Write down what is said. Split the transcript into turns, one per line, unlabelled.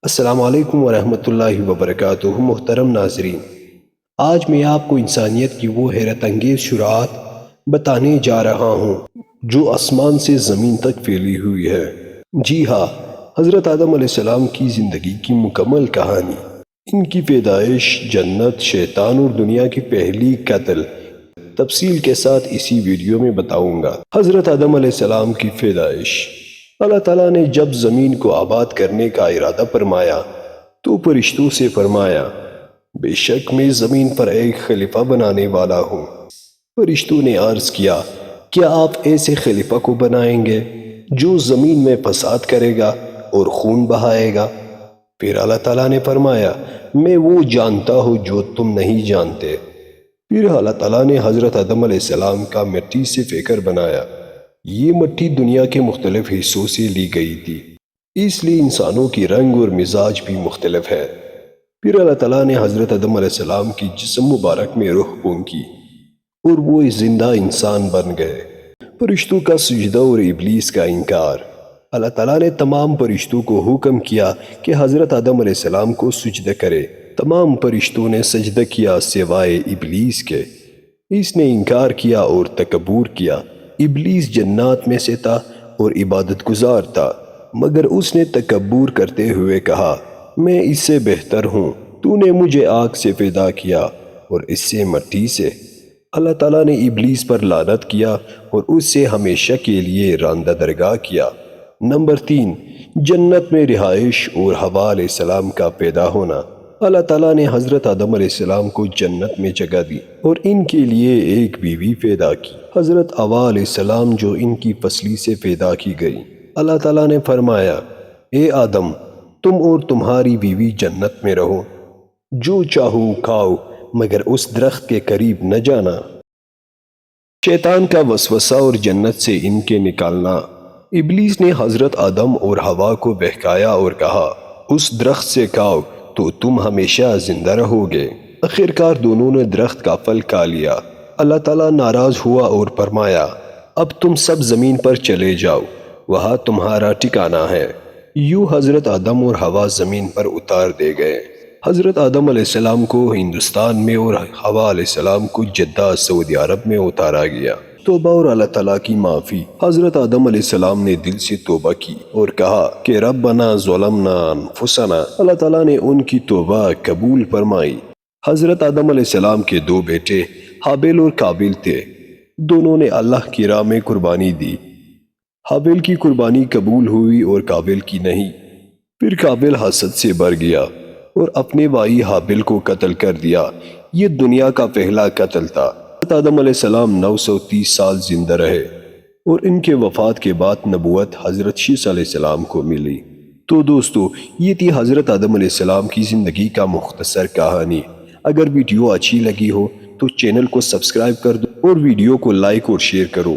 السلام علیکم ورحمۃ اللہ وبرکاتہ محترم ناظرین، آج میں آپ کو انسانیت کی وہ حیرت انگیز شروعات بتانے جا رہا ہوں جو آسمان سے زمین تک پھیلی ہوئی ہے۔ جی ہاں، حضرت آدم علیہ السلام کی زندگی کی مکمل کہانی، ان کی پیدائش، جنت، شیطان اور دنیا کی پہلی قتل، تفصیل کے ساتھ اسی ویڈیو میں بتاؤں گا۔ حضرت آدم علیہ السلام کی پیدائش۔ اللہ تعالیٰ نے جب زمین کو آباد کرنے کا ارادہ فرمایا تو فرشتوں سے فرمایا، بے شک میں زمین پر ایک خلیفہ بنانے والا ہوں۔ فرشتوں نے عرض کیا، کیا آپ ایسے خلیفہ کو بنائیں گے جو زمین میں فساد کرے گا اور خون بہائے گا؟ پھر اللہ تعالیٰ نے فرمایا، میں وہ جانتا ہوں جو تم نہیں جانتے۔ پھر اللہ تعالیٰ نے حضرت آدم علیہ السلام کا مٹی سے پیکر بنایا۔ یہ مٹی دنیا کے مختلف حصوں سے لی گئی تھی، اس لیے انسانوں کی رنگ اور مزاج بھی مختلف ہے۔ پھر اللہ تعالیٰ نے حضرت آدم علیہ السلام کی جسم مبارک میں روح پونکی اور وہ زندہ انسان بن گئے۔ فرشتوں کا سجدہ اور ابلیس کا انکار۔ اللہ تعالیٰ نے تمام فرشتوں کو حکم کیا کہ حضرت آدم علیہ السلام کو سجدہ کرے۔ تمام فرشتوں نے سجدہ کیا سوائے ابلیس کے۔ اس نے انکار کیا اور تکبر کیا۔ ابلیس جنات میں سے تھا اور عبادت گزار تھا، مگر اس نے تکبر کرتے ہوئے کہا، میں اس سے بہتر ہوں، تو نے مجھے آگ سے پیدا کیا اور اس سے مٹی سے۔ اللہ تعالیٰ نے ابلیس پر لعنت کیا اور اس سے ہمیشہ کے لیے راندہ درگاہ کیا۔ نمبر 3، جنت میں رہائش اور حوا علیہ السلام کا پیدا ہونا۔ اللہ تعالیٰ نے حضرت آدم علیہ السلام کو جنت میں جگہ دی اور ان کے لیے ایک بیوی پیدا کی، حضرت حوا علیہ السلام، جو ان کی پسلی سے پیدا کی گئی۔ اللہ تعالیٰ نے فرمایا، اے آدم، تم اور تمہاری بیوی جنت میں رہو، جو چاہو کھاؤ، مگر اس درخت کے قریب نہ جانا۔ شیطان کا وسوسہ اور جنت سے ان کے نکالنا۔ ابلیس نے حضرت آدم اور حوا کو بہکایا اور کہا، اس درخت سے کھاؤ تو تم ہمیشہ زندہ رہو گے۔ آخرکار دونوں نے درخت کا پھل کھا لیا۔ اللہ تعالیٰ ناراض ہوا اور فرمایا، اب تم سب زمین پر چلے جاؤ، وہاں تمہارا ٹھکانہ ہے۔ یوں حضرت آدم اور حوا زمین پر اتار دے گئے۔ حضرت آدم علیہ السلام کو ہندوستان میں اور حوا علیہ السلام کو جدہ سعودی عرب میں اتارا گیا۔ توبہ اور اللہ تعالیٰ کی معافی۔ حضرت آدم علیہ السلام نے دل سے توبہ کی اور کہا کہ ربنا ظلمنا انفسنا۔ اللہ تعالیٰ نے ان کی توبہ قبول فرمائی۔ حضرت آدم علیہ السلام کے دو بیٹے حابیل اور قابیل تھے۔ دونوں نے اللہ کی راہ میں قربانی دی۔ حابیل کی قربانی قبول ہوئی اور قابیل کی نہیں۔ پھر قابیل حسد سے بھر گیا اور اپنے بھائی حابیل کو قتل کر دیا۔ یہ دنیا کا پہلا قتل تھا۔ حضرت آدم علیہ السلام 930 سال زندہ رہے اور ان کے وفات کے بعد نبوت حضرت شیس علیہ السلام کو ملی۔ تو دوستو، یہ تھی حضرت آدم علیہ السلام کی زندگی کا مختصر کہانی۔ اگر ویڈیو اچھی لگی ہو تو چینل کو سبسکرائب کر دو اور ویڈیو کو لائک اور شیئر کرو۔